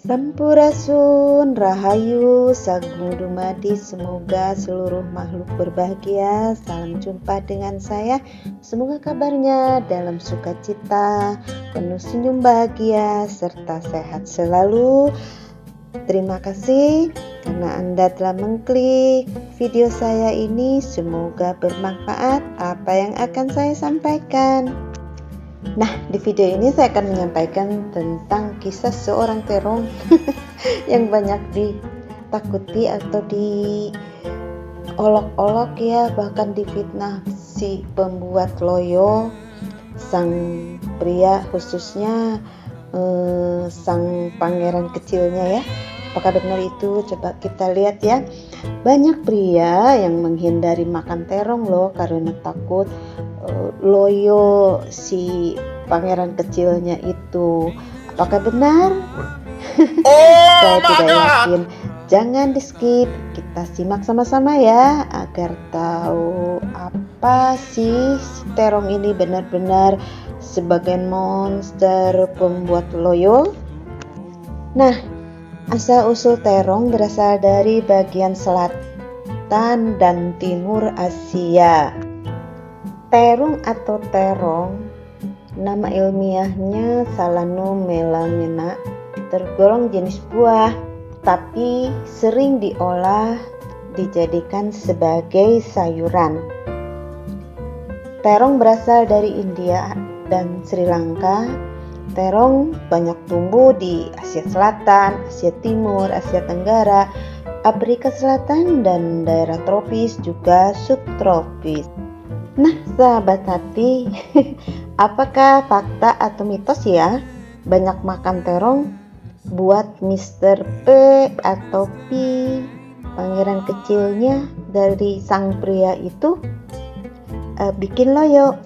Sampurasun, Rahayu, Sagung Dumadi, semoga seluruh makhluk berbahagia. Salam jumpa dengan saya. Semoga kabarnya dalam sukacita, penuh senyum bahagia, serta sehat selalu. Terima kasih karena Anda telah mengklik video saya ini. Semoga bermanfaat apa yang akan saya sampaikan. Nah, di video ini saya akan menyampaikan tentang kisah seorang terong yang banyak ditakuti atau diolok-olok ya, bahkan difitnah si pembuat loyo, sang pria khususnya sang pangeran kecilnya ya. Apakah benar itu? Coba kita lihat ya. Banyak pria yang menghindari makan terong loh karena takut loyo si pangeran kecilnya itu. Apakah benar? Saya tidak yakin. Jangan di skip, kita simak sama-sama ya agar tahu apa sih si terong ini benar-benar sebagai monster pembuat loyo. Nah, asal-usul terong berasal dari bagian selatan dan timur Asia. Terung atau terong, nama ilmiahnya Solanum melamina, tergolong jenis buah, tapi sering diolah dijadikan sebagai sayuran. Terong berasal dari India dan Sri Lanka. Terong banyak tumbuh di Asia Selatan, Asia Timur, Asia Tenggara, Afrika Selatan, dan daerah tropis juga subtropis. Nah, sahabat hati, apakah fakta atau mitos ya? Banyak makan terong buat Mr. P atau P, pangeran kecilnya dari sang pria itu, bikin loyo.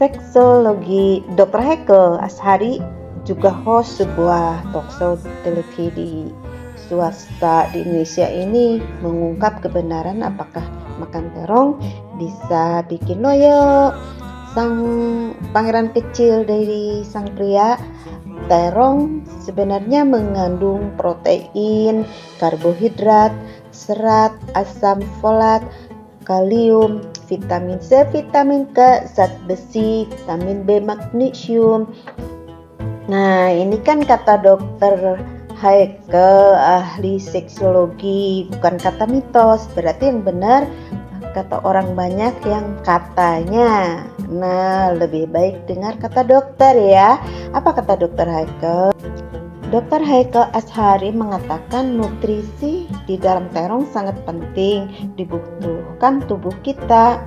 Seksologi Dr. Haikal Ashari, juga host sebuah talkshow televisi swasta di Indonesia ini, mengungkap kebenaran apakah makan terong bisa bikin loyo. Sang pangeran kecil dari sang pria, terong sebenarnya mengandung protein, karbohidrat, serat, asam folat, kalium, vitamin C, vitamin K, zat besi, vitamin B, magnesium. Nah, ini kan kata dokter Haikal, ahli seksologi, bukan kata mitos. Berarti yang benar kata orang banyak yang katanya. Nah, lebih baik dengar kata dokter ya. Apa kata dokter Haikal? Dr. Haikal Ashari mengatakan nutrisi di dalam terong sangat penting dibutuhkan tubuh kita.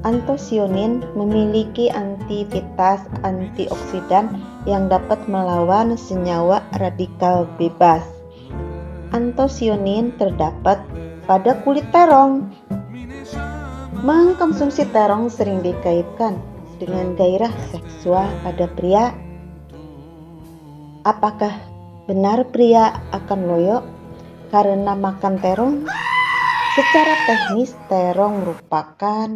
Antosianin memiliki aktivitas antioksidan yang dapat melawan senyawa radikal bebas. Antosianin terdapat pada kulit terong. Mengkonsumsi terong sering dikaitkan dengan gairah seksual pada pria. Apakah benar pria akan loyo karena makan terong? Secara teknis, terong merupakan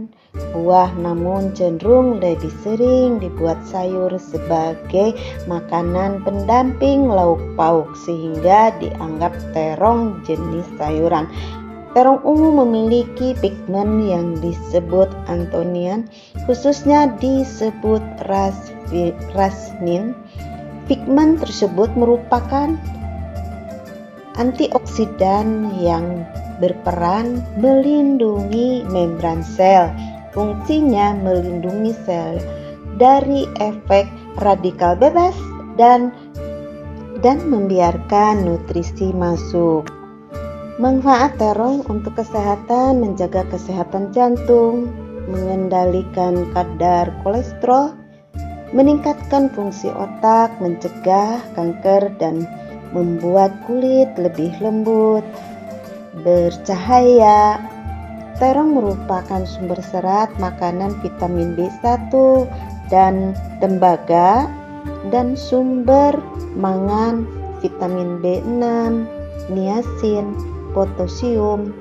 buah, namun cenderung lebih sering dibuat sayur sebagai makanan pendamping lauk pauk, sehingga dianggap terong jenis sayuran. Terong ungu memiliki pigmen yang disebut antonian, khususnya disebut rasnin. Pigmen tersebut merupakan antioksidan yang berperan melindungi membran sel. Fungsinya melindungi sel dari efek radikal bebas dan membiarkan nutrisi masuk. Manfaat terong untuk kesehatan: menjaga kesehatan jantung, mengendalikan kadar kolesterol, meningkatkan fungsi otak, mencegah kanker, dan membuat kulit lebih lembut, bercahaya. Terong merupakan sumber serat makanan vitamin B1 dan tembaga, dan sumber mangan vitamin B6, niacin, potasium,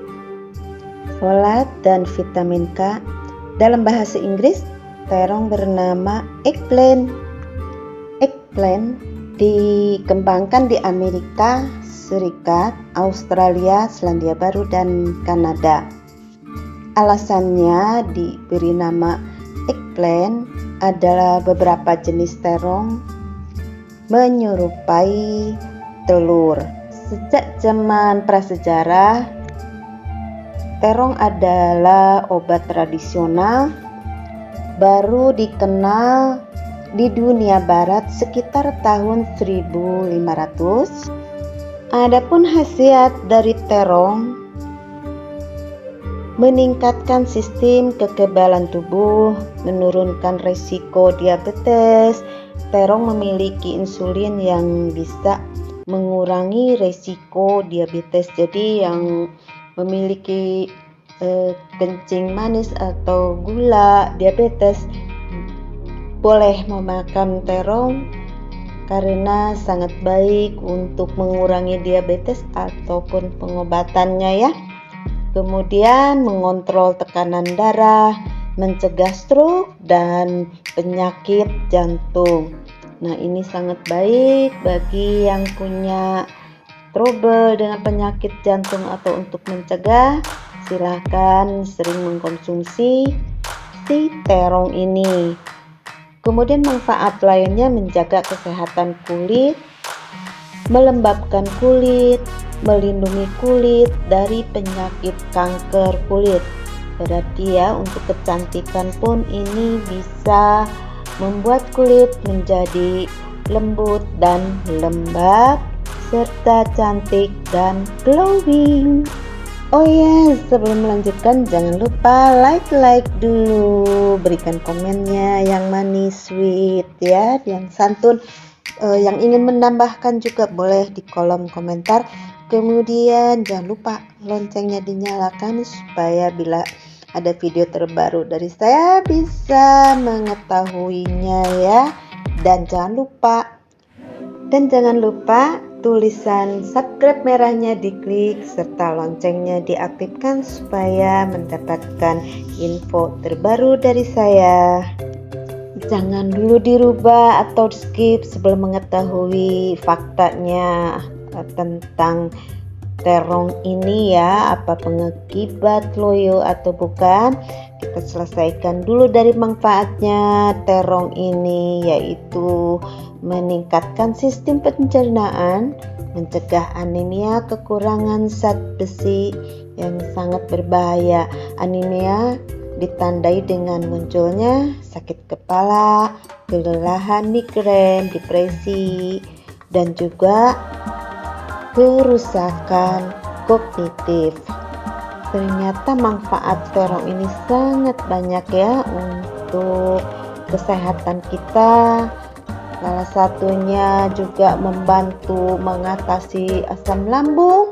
folat, dan vitamin K. Dalam bahasa Inggris, terong bernama eggplant. Eggplant Dikembangkan di Amerika Serikat, Australia, Selandia Baru, dan Kanada. Alasannya diberi nama eggplant adalah beberapa jenis terong menyerupai telur. Sejak zaman prasejarah, terong adalah obat tradisional, baru dikenal di dunia barat sekitar tahun 1500. Adapun khasiat dari terong meningkatkan sistem kekebalan tubuh, menurunkan resiko diabetes. Terong memiliki insulin yang bisa mengurangi resiko diabetes. Jadi yang memiliki kencing manis atau gula diabetes boleh memakan terong karena sangat baik untuk mengurangi diabetes ataupun pengobatannya ya. Kemudian mengontrol tekanan darah, mencegah stroke dan penyakit jantung. Nah, ini sangat baik bagi yang punya trouble dengan penyakit jantung atau untuk mencegah, silahkan sering mengkonsumsi si terong ini. Kemudian manfaat lainnya menjaga kesehatan kulit, melembabkan kulit, melindungi kulit dari penyakit kanker kulit. Berarti ya, untuk kecantikan pun ini bisa membuat kulit menjadi lembut dan lembab, serta cantik dan glowing. Oh ya, sebelum melanjutkan jangan lupa like dulu, berikan komennya yang manis, sweet ya, yang santun. Yang ingin menambahkan juga boleh di kolom komentar. Kemudian jangan lupa loncengnya dinyalakan supaya bila ada video terbaru dari saya bisa mengetahuinya ya. Dan jangan lupa tulisan subscribe merahnya diklik serta loncengnya diaktifkan supaya mendapatkan info terbaru dari saya. Jangan dulu dirubah atau skip sebelum mengetahui faktanya tentang terong ini ya, apa pengakibat loyo atau bukan. Kita selesaikan dulu dari manfaatnya terong ini, yaitu meningkatkan sistem pencernaan, mencegah anemia, kekurangan zat besi yang sangat berbahaya. Anemia ditandai dengan munculnya sakit kepala, kelelahan, migrain, depresi, dan juga kerusakan kognitif. Ternyata manfaat terong ini sangat banyak ya untuk kesehatan kita. Salah satunya juga membantu mengatasi asam lambung.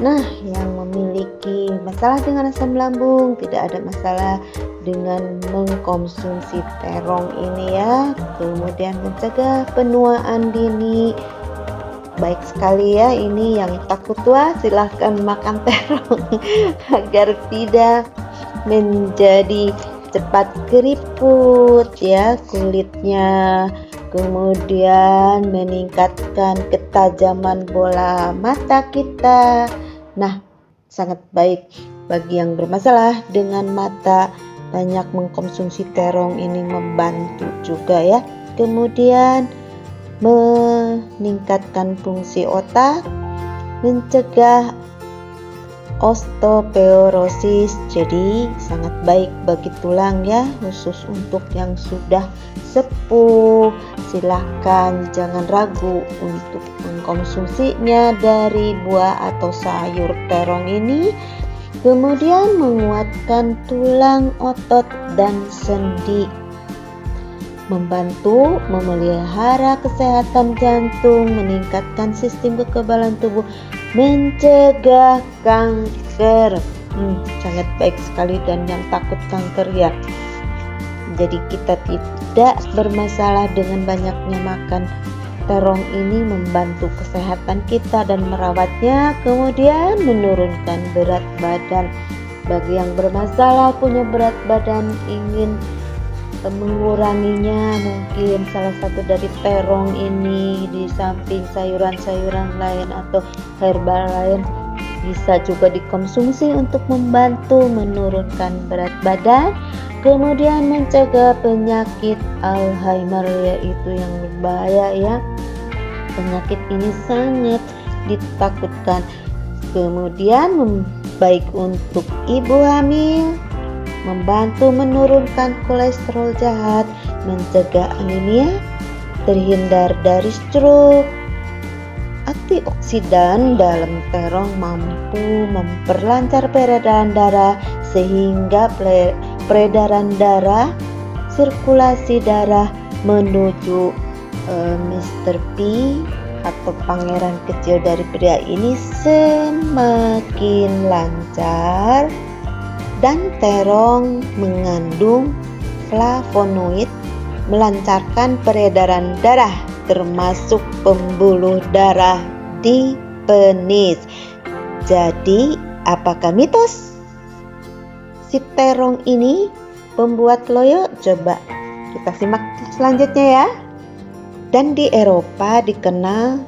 Nah, yang memiliki masalah dengan asam lambung tidak ada masalah dengan mengkonsumsi terong ini ya. Kemudian mencegah penuaan dini. Baik sekali ya, ini yang takut tua silahkan makan terong agar tidak menjadi cepat keriput ya kulitnya. Kemudian meningkatkan ketajaman bola mata kita. Nah, sangat baik bagi yang bermasalah dengan mata. Banyak mengkonsumsi terong ini membantu juga ya. Kemudian meningkatkan fungsi otak, mencegah osteoporosis. Jadi sangat baik bagi tulang ya, khusus untuk yang sudah sepuh. Silahkan jangan ragu untuk mengkonsumsinya dari buah atau sayur terong ini. Kemudian menguatkan tulang, otot, dan sendi, membantu memelihara kesehatan jantung, meningkatkan sistem kekebalan tubuh, mencegah kanker. Sangat baik sekali, dan yang takut kanker ya, jadi kita tidak bermasalah dengan banyaknya makan terong ini, membantu kesehatan kita dan merawatnya. Kemudian menurunkan berat badan. Bagi yang bermasalah punya berat badan, ingin menguranginya. Mungkin salah satu dari terong ini di samping sayuran-sayuran lain atau herbal lain bisa juga dikonsumsi untuk membantu menurunkan berat badan, kemudian mencegah penyakit Alzheimer, yaitu yang berbahaya ya. Penyakit ini sangat ditakutkan. Kemudian baik untuk ibu hamil, membantu menurunkan kolesterol jahat, mencegah anemia, terhindar dari stroke. Antioksidan dalam terong mampu memperlancar peredaran darah sehingga peredaran darah, sirkulasi darah menuju Mr. P atau pangeran kecil dari pria ini semakin lancar. Dan terong mengandung flavonoid, melancarkan peredaran darah termasuk pembuluh darah di penis. Jadi, apakah mitos si terong ini pembuat loyo? Coba kita simak selanjutnya ya. Dan di Eropa dikenal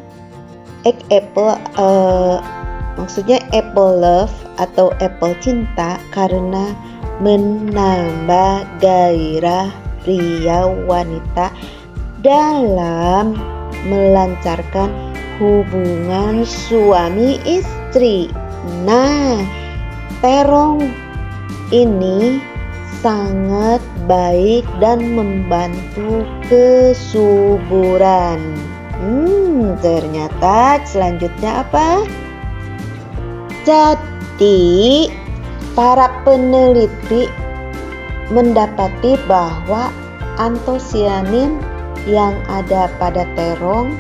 maksudnya apple love atau apple cinta karena menambah gairah pria wanita dalam melancarkan hubungan suami istri. Nah, terong ini sangat baik dan membantu kesuburan. Ternyata selanjutnya apa? Jadi, para peneliti mendapati bahwa antosianin yang ada pada terong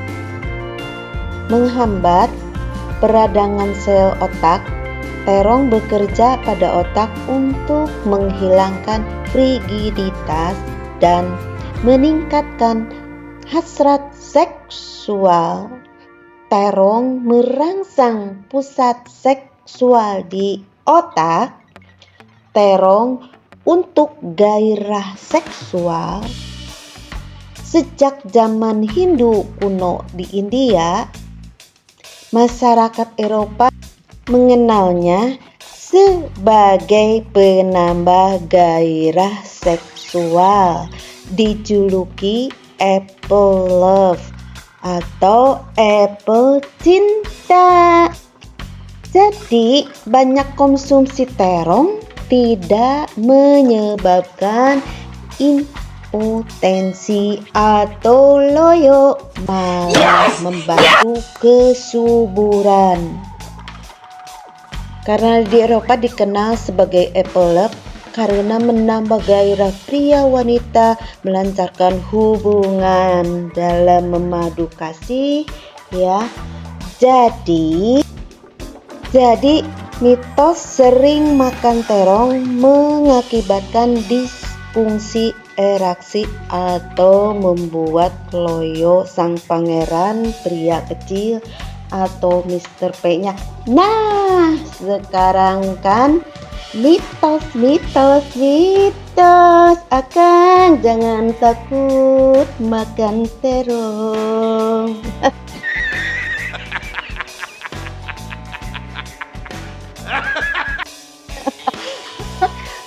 menghambat peradangan sel otak. Terong bekerja pada otak untuk menghilangkan rigiditas dan meningkatkan hasrat seksual. Terong merangsang pusat seksual di otak. Terong untuk gairah seksual. Sejak zaman Hindu kuno di India, masyarakat Eropa mengenalnya sebagai penambah gairah seksual, dijuluki apple love atau apple cinta. Jadi, banyak konsumsi terong tidak menyebabkan impotensi atau loyo, malah membantu kesuburan. Karena di Eropa dikenal sebagai apple love karena menambah gairah pria wanita, melancarkan hubungan dalam memadu kasih ya. Jadi mitos sering makan terong mengakibatkan disfungsi ereksi atau membuat loyo sang pangeran pria kecil atau Mr. P-nya. Nah, sekarang kan mitos. Akang jangan takut makan terong.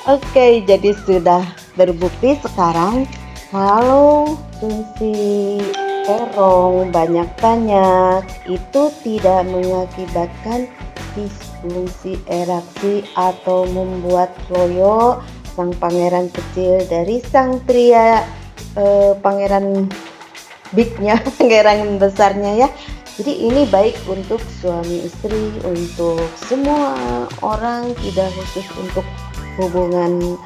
Oke, jadi sudah terbukti sekarang kalau fungsi terong banyak-banyak itu tidak mengakibatkan disfungsi ereksi atau membuat loyo sang pangeran kecil dari sang pria pangeran bignya, pangeran besarnya ya. Jadi ini baik untuk suami istri, untuk semua orang, tidak khusus untuk hubungan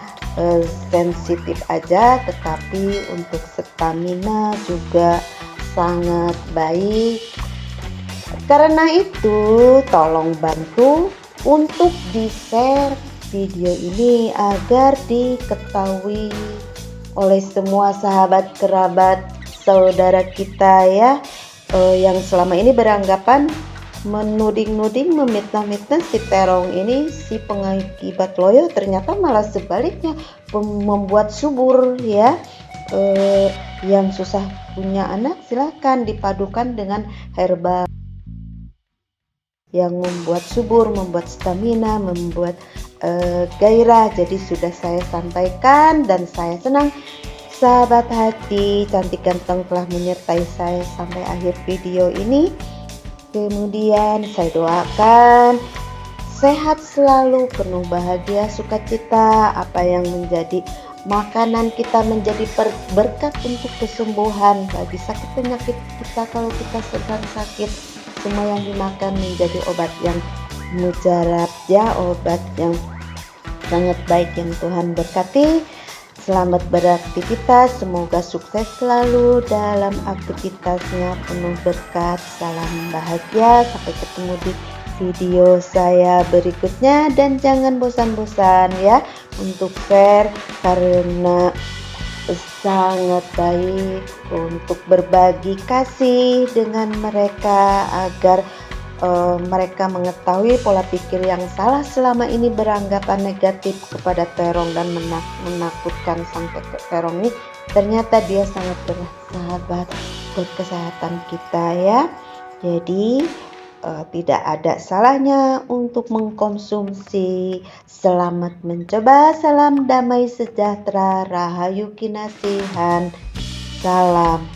sensitif aja, tetapi untuk stamina juga sangat baik. Karena itu tolong bantu untuk di-share video ini agar diketahui oleh semua sahabat, kerabat, saudara kita ya, yang selama ini beranggapan menuding-nuding, memfitnah-fitnah si Terong ini, si pengakibat loyo, ternyata malah sebaliknya membuat subur ya. Yang susah punya anak silahkan dipadukan dengan herbal yang membuat subur, membuat stamina, membuat gairah. Jadi sudah saya sampaikan dan saya senang sahabat hati cantik ganteng telah menyertai saya sampai akhir video ini. Kemudian saya doakan sehat selalu, penuh bahagia, sukacita, apa yang menjadi makanan kita menjadi berkat untuk kesembuhan bagi sakit penyakit kita. Kalau kita sedang sakit, semua yang dimakan menjadi obat yang mujarab ya, obat yang sangat baik yang Tuhan berkati. Selamat beraktivitas, semoga sukses selalu dalam aktivitasnya, penuh berkat, salam bahagia, sampai ketemu di video saya berikutnya. Dan jangan bosan-bosan ya untuk share, karena sangat baik untuk berbagi kasih dengan mereka agar mereka mengetahui pola pikir yang salah selama ini beranggapan negatif kepada terong dan menakutkan sang terong ini. Ternyata dia sangat bersahabat buat kesehatan kita ya. Jadi tidak ada salahnya untuk mengkonsumsi. Selamat mencoba, salam damai sejahtera, rahayu kinasihan, salam